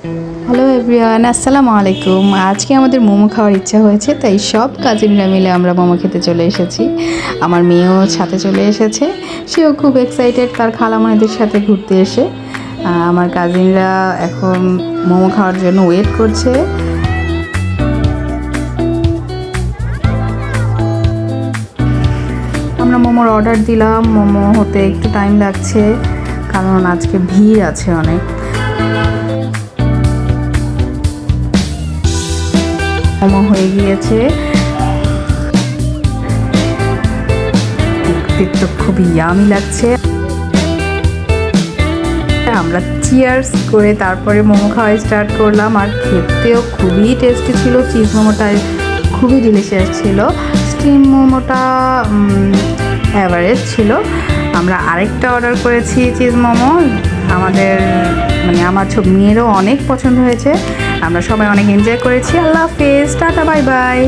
Hello everyone, আসসালামু আলাইকুম। আজকে আমাদের মোমো খাওয়ার ইচ্ছা হয়েছে, তাই সব কাজিনরা মিলে আমরা মোমো খেতে চলে এসেছি। আমার মেয়েও সাথে চলে এসেছে, সেও খুব এক্সাইটেড তার খালামণিদের সাথে ঘুরতে এসে। আমার কাজিনরা এখন মোমো খাওয়ার জন্য ওয়েট করছে। আমরা মোমোর অর্ডার দিলাম, মোমো হতে একটু টাইম লাগছে কারণ আজকে ভিড় আছে অনেক। মোমো হয়ে গিয়েছে, দেখতে তো খুবই ইয়ামি লাগছে। আমরা চিয়ার্স করে তারপরে মোমো খাওয়া স্টার্ট করলাম, আর খেতেও খুবই টেস্টি ছিল। চিজ মোমোটা খুবই ডিলিশিয়াস ছিল, স্টিম মোমোটা অ্যাভারেজ ছিল। আমরা আরেকটা অর্ডার করেছি চিজ মোমো, আমাদের আমার মেয়েরও অনেক পছন্দ হয়েছে। আমরা সবাই অনেক এনজয় করেছি। আল্লাহ হাফেজ, টাটা, বাই বাই।